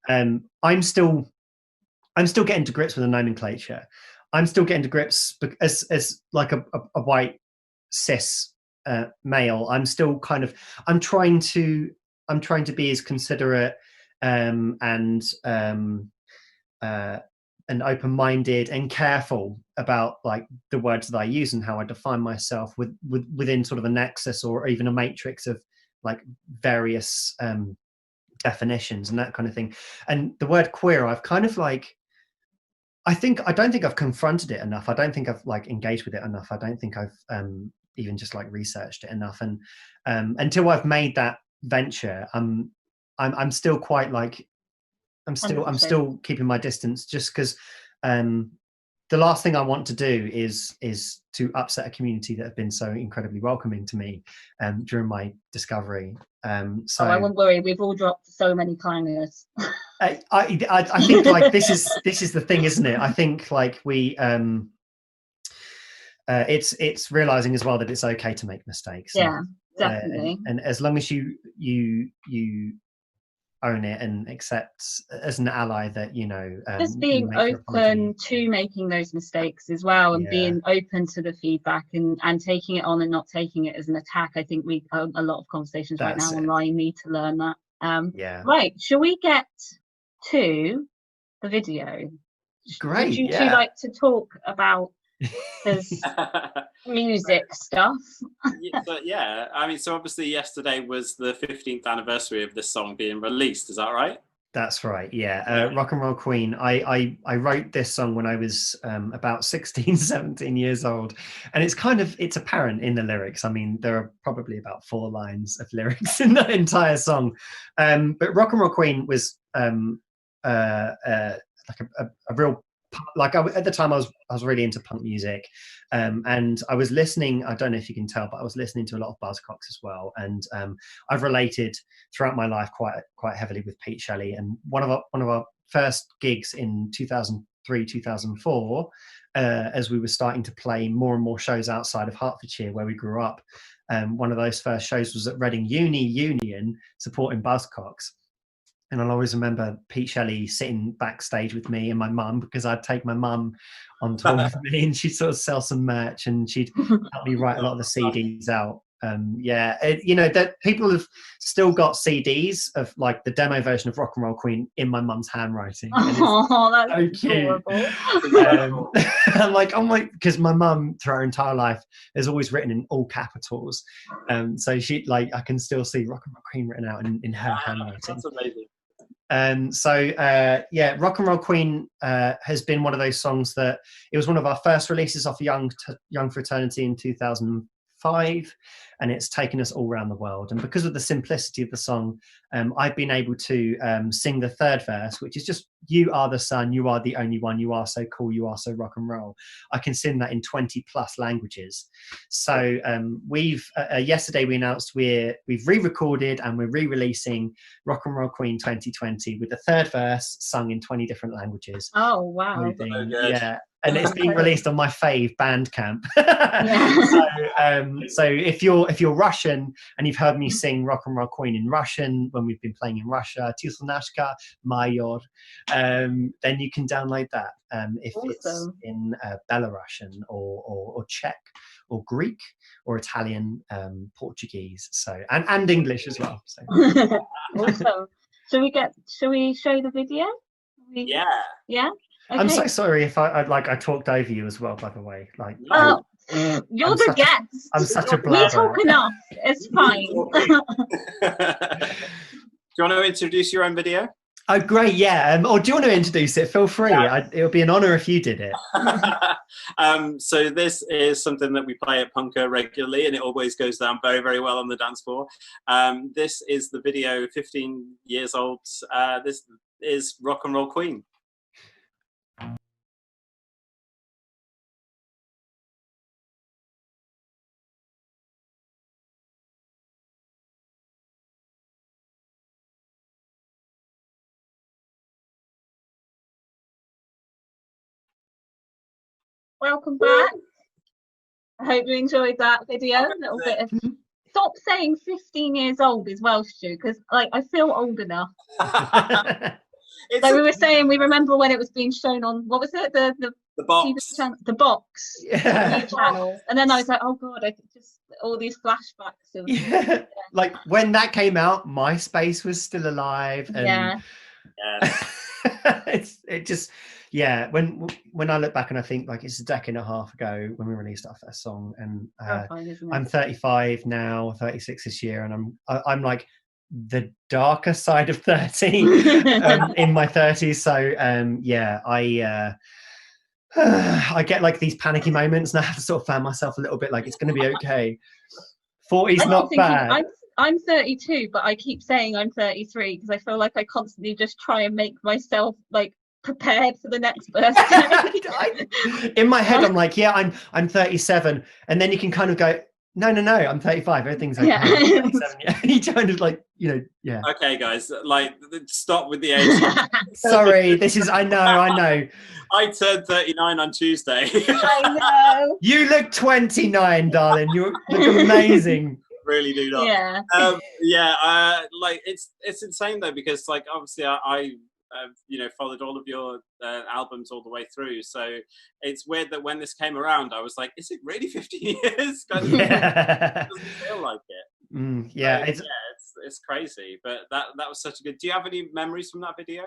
I'm still getting to grips with the nomenclature. I'm still getting to grips as like a white cis male. I'm still I'm trying to be as considerate and open-minded and careful about like the words that I use and how I define myself within sort of a nexus or even a matrix of like various definitions and that kind of thing. And the word queer, I've kind of like, I don't think I've confronted it enough. I don't think I've like engaged with it enough. I don't think I've even just like researched it enough. And until I've made that venture, I'm still quite like, I'm still keeping my distance, just because the last thing I want to do is to upset a community that have been so incredibly welcoming to me during my discovery. So I won't worry, we've all dropped so many clangers. I think like this is the thing, isn't it? I think like we it's realizing as well that it's okay to make mistakes. Yeah, definitely. And as long as you own it and accept as an ally that just being open to making those mistakes as well, and being open to the feedback and taking it on and not taking it as an attack. I think we a lot of conversations right now online need to learn that. Right, shall we get to the video? Great. Would you two like to talk about this music stuff? I mean, so obviously yesterday was the 15th anniversary of this song being released, is that right? That's right, Rock and Roll Queen. I wrote this song when I was about 16, 17 years old, and it's apparent in the lyrics. I mean, there are probably about 4 lines of lyrics in the entire song, but Rock and Roll Queen was like a real, like at the time I was really into punk music, and I was listening, I don't know if you can tell, but I was listening to a lot of Buzzcocks as well, and I've related throughout my life quite heavily with Pete Shelley. And one of our first gigs in 2003, 2004, as we were starting to play more and more shows outside of Hertfordshire where we grew up, one of those first shows was at Reading Union supporting Buzzcocks. And I'll always remember Pete Shelley sitting backstage with me and my mum, because I'd take my mum on tour with me, and she'd sort of sell some merch and she'd help me write a lot of the CDs out. That people have still got CDs of like the demo version of Rock and Roll Queen in my mum's handwriting. Oh, that's so adorable. I'm like, oh my, because my mum through her entire life has always written in all capitals. So she, like, I can still see Rock and Roll Queen written out in her handwriting. That's amazing. Rock and Roll Queen has been one of those songs that it was one of our first releases off Young Fraternity in 2005, and it's taken us all around the world. And because of the simplicity of the song, I've been able to sing the third verse, which is just, you are the sun, you are the only one, you are so cool, you are so rock and roll. I can sing that in 20 plus languages. So we've yesterday we announced we've re-recorded and we're re-releasing Rock and Roll Queen 2020 with the third verse sung in 20 different languages. Oh wow. Yeah. And it's been released on my fave Bandcamp. So if you're Russian and you've heard me sing Rock and Roll Queen in Russian when we've been playing in Russia, Tislnashka, Major, then you can download that if it's Awesome. in Belarusian or Czech or Greek or Italian, Portuguese, so and English as well. So. Awesome. Shall we show the video? Yeah. Yeah. Okay. I'm so sorry if I talked over you as well, by the way. Like, Oh, you're I'm the such a- guest. I'm such a We blabber. talk enough. It's fine. Do you want to introduce your own video? Oh, great, yeah. Or do you want to introduce it? Feel free. Yeah. It would be an honour if you did it. So this is something that we play at Punker regularly, and it always goes down very, very well on the dance floor. This is the video, 15 years old. This is Rock and Roll Queen. Welcome back. I hope you enjoyed that video. A little bit of. Stop saying 15 years old as well, Stu, because like I feel old enough. Like we were saying, we remember when it was being shown on what was it, the box, TV channel, the box, Yeah. TV channel, and then I was like, oh god, I could just all these flashbacks of Yeah. Like when that came out, MySpace was still alive, and Yeah. it just when I look back and I think like it's a decade and a half ago when we released our first song, and terrifying, isn't it? I'm 35 now, 36 this year, and I'm like the darker side of 30 in my 30s. So I get like these panicky moments, and I have to sort of fan myself a little bit, like it's going to be okay. 40's I'm not thinking, bad. I'm 32, but I keep saying I'm 33 because I feel like I constantly just try and make myself like prepared for the next birthday. In my head, I'm like, yeah, I'm 37, and then you can kind of go, no, I'm 35. Everything's okay. Yeah. 37, yeah. You kind of like, yeah. Okay, guys, like stop with the age. Sorry, this is. I know. I turned 39 on Tuesday. I know. You look 29, darling. You look amazing. Really do not. Yeah. Like it's insane though, because like obviously I followed all of your albums all the way through, so it's weird that when this came around I was like, is it really 15 years? Yeah. It doesn't feel like it. Yeah, it's crazy, but that was such a good. Do you have any memories from that video?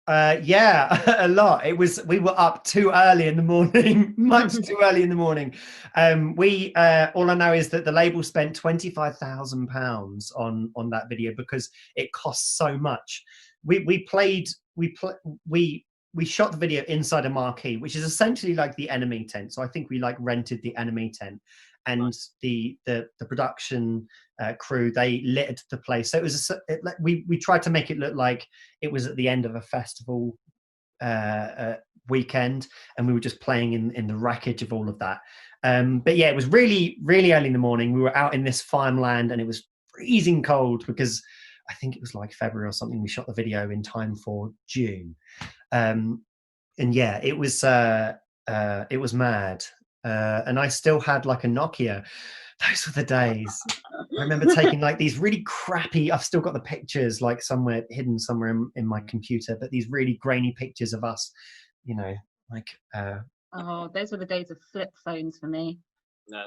Yeah, a lot. We were up too early in the morning, much too early in the morning. All I know is that the label spent £25,000 on that video because it costs so much. We shot the video inside a marquee, which is essentially like the Enemy tent. So I think we like rented the Enemy tent, and the production crew, they lit the place. So it was we tried to make it look like it was at the end of a festival weekend, and we were just playing in the wreckage of all of that. But yeah, it was really, really early in the morning. We were out in this farmland, and it was freezing cold because I think it was like February or something. We shot the video in time for June, and yeah, it was mad. And I still had like a Nokia. Those were the days. I remember taking like these really crappy, I've still got the pictures like hidden somewhere in my computer, but these really grainy pictures of us, Oh, those were the days of flip phones for me.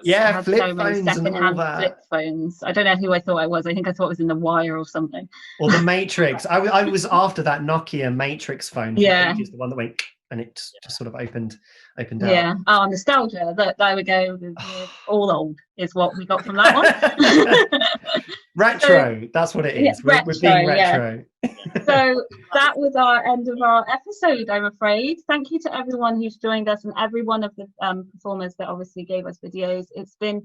Yeah, flip so many phones and all second-hand that. flip phones. I don't know who I thought I was. I think I thought it was in The Wire or something. Or the Matrix. I was after that Nokia Matrix phone. Yeah. Just the one that went and it just sort of opened out. Yeah. Oh, nostalgia. There we go. All old is what we got from that one. Retro. That's what it is. Yeah, we're being retro. Yeah. So that was our end of our episode, I'm afraid. Thank you to everyone who's joined us and every one of the performers that obviously gave us videos. It's been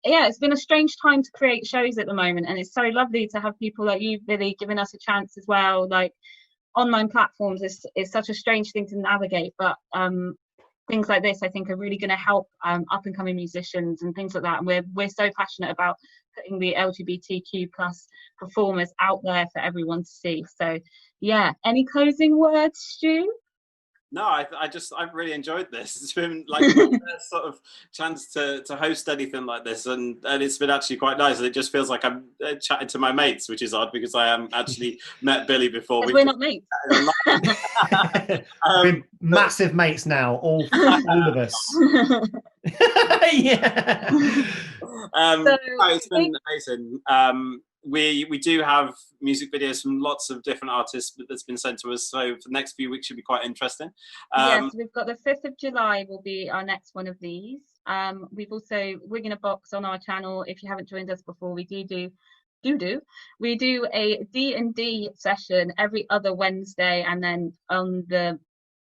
it's been a strange time to create shows at the moment, and it's so lovely to have people like you, Billy, giving us a chance as well. Like, online platforms is such a strange thing to navigate, but things like this I think are really going to help up and coming musicians and things like that, and we're so passionate about putting the LGBTQ plus performers out there for everyone to see. So yeah, any closing words, Stu? No, I've really enjoyed this. It's been like my first sort of chance to host anything like this, and it's been actually quite nice. And it just feels like I'm chatting to my mates, which is odd because I haven't actually met Billy before. We're not mates. We're massive mates now, all of us. Yeah. It's been amazing. We do have music videos from lots of different artists that's been sent to us, so for the next few weeks should be quite interesting. Yes, we've got the 5th of July will be our next one of these. We've also Wig in a Box on our channel. If you haven't joined us before, we do a D&D session every other Wednesday, and then on the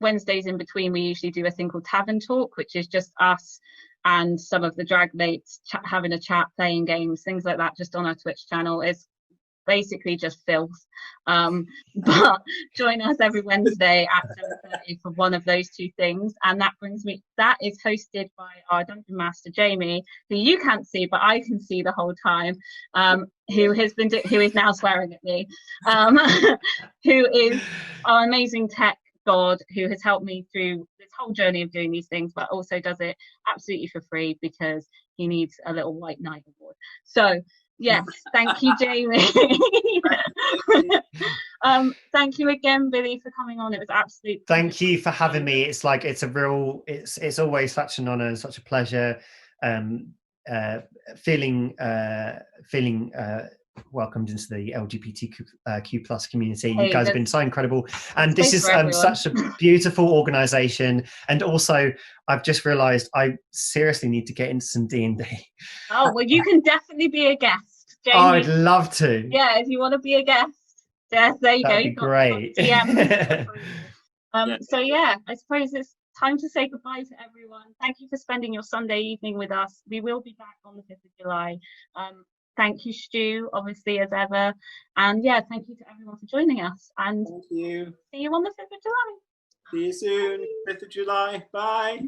Wednesdays in between we usually do a thing called Tavern Talk, which is just us and some of the drag mates having a chat, playing games, things like that, just on our Twitch channel. It's basically just filth. But join us every Wednesday at 7:30 for one of those two things. And that is hosted by our Dungeon Master, Jamie, who you can't see, but I can see the whole time, who is now swearing at me, who is our amazing tech god who has helped me through this whole journey of doing these things, but also does it absolutely for free because he needs a little white knight award. So yes, thank you, Jamie. Thank you again, Billy, for coming on. It was absolute. Thank you for having me. It's like it's always such an honor and such a pleasure. Feeling welcomed into the LGBTQ plus community. You guys have been so incredible, and this is such a beautiful organization. And also I've just realized I seriously need to get into some D&D. Oh well, you can definitely be a guest, Jamie. Oh, I'd love to. Yeah, if you want to be a guest, yes, there you go. That'd be great. So yeah, I suppose it's time to say goodbye to everyone. Thank you for spending your Sunday evening with us. We will be back on the 5th of July. Thank you, Stu, obviously, as ever. And yeah, thank you to everyone for joining us. And thank you. See you on the 5th of July. See you soon, 5th of July. Bye.